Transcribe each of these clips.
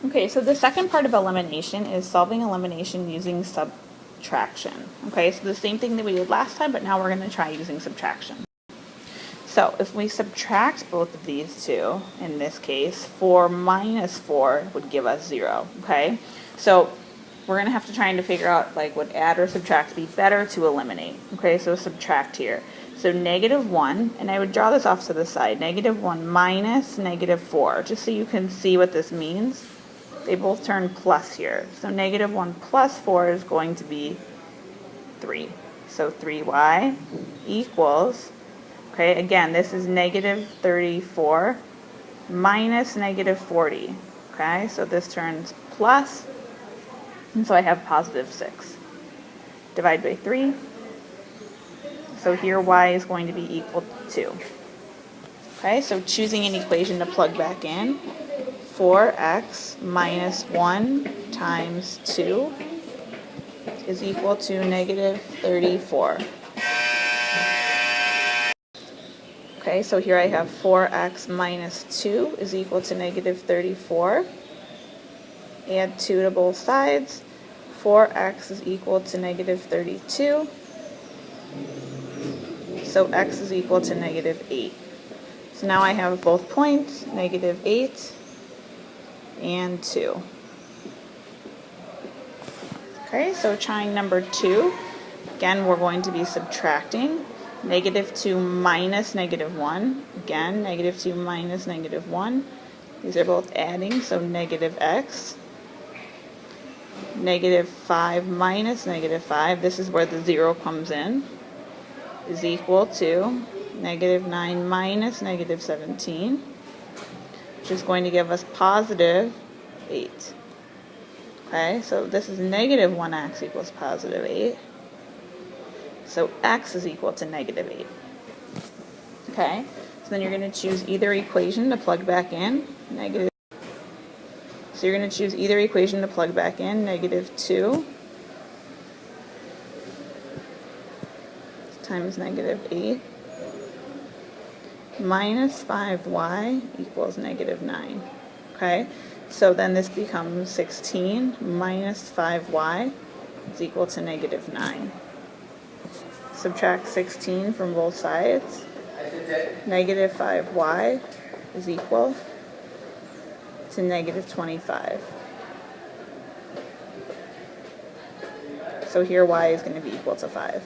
Okay, so the second part of elimination is solving elimination using subtraction. Okay, so the same thing that we did last time, but now we're going to try using subtraction. So if we subtract both of these two, in this case, 4 minus 4 would give us 0, okay? So we're going to have to try to figure out, like, would add or subtract be better to eliminate? Okay, so subtract here. So -1, and I would draw this off to the side, -1 minus -4, just so you can see what this means. They both turn plus here. So -1 plus 4 is going to be 3. So 3y equals, okay, again, this is -34 minus -40. Okay, so this turns plus, and so I have +6. Divide by 3. So here y is going to be equal to 2. Okay, so choosing an equation to plug back in, 4x minus 1 times 2 is equal to -34. Okay, so here I have 4x minus 2 is equal to -34. Add 2 to both sides. 4x is equal to -32. So x is equal to -8. So now I have both points, -8 and 2. Okay, so trying number 2. Again, we're going to be subtracting. -2 minus -1. Again, -2 minus -1. These are both adding, so -x. -5 minus -5, this is where the 0 comes in, is equal to -9 minus -17, which is going to give us +8. Okay, so this is -1x equals +8. So x is equal to -8. Okay, so then you're going to choose either equation to plug back in. So you're going to choose either equation to plug back in. -2 times -8 minus 5y equals -9. Okay, so then this becomes 16 minus 5y is equal to -9. Subtract 16 from both sides. -5y is equal to -25. So here y is going to be equal to 5.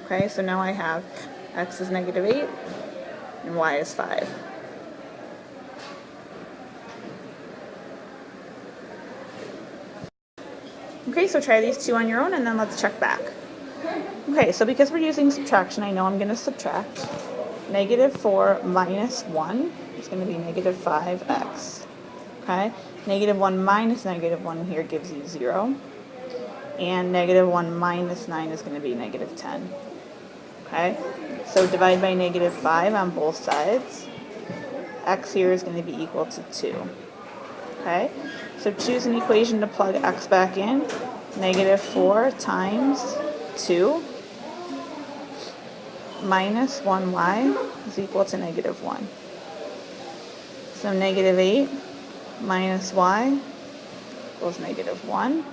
Okay, so now I have x is -8 and y is 5. Okay, so try these two on your own and then let's check back. Okay, so because we're using subtraction, I know I'm going to subtract. -4 minus 1 is going to be -5x. Okay, -1 minus -1 here gives you 0. And -1 minus 9 is going to be -10. Okay, so divide by -5 on both sides. X here is going to be equal to 2. Okay, so choose an equation to plug x back in. -4 times 2 minus 1y is equal to -1. So -8 minus y equals -1.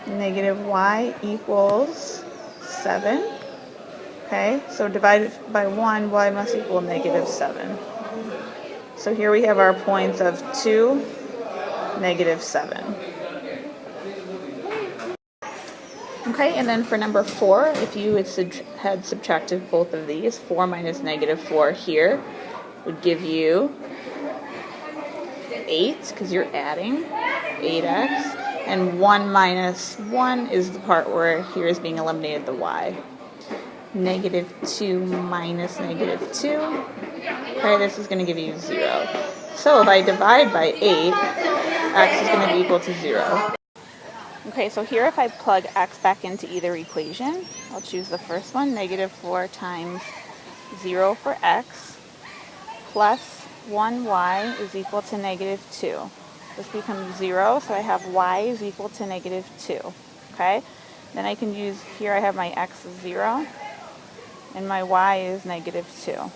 Y equals 7. Okay, so divided by 1, y must equal -7. So here we have our points of 2, -7. Okay, and then for number 4, if you had subtracted both of these, 4 minus -4 here would give you 8, because you're adding 8x, and 1 minus 1 is the part where here is being eliminated, the y. -2 minus -2, okay, this is going to give you 0. So if I divide by 8, x is going to be equal to 0. Okay, so here if I plug x back into either equation, I'll choose the first one, -4 times 0 for x, plus 1y is equal to -2. This becomes 0, so I have y is equal to -2. Okay, then I can use, here I have my x is 0, and my y is -2.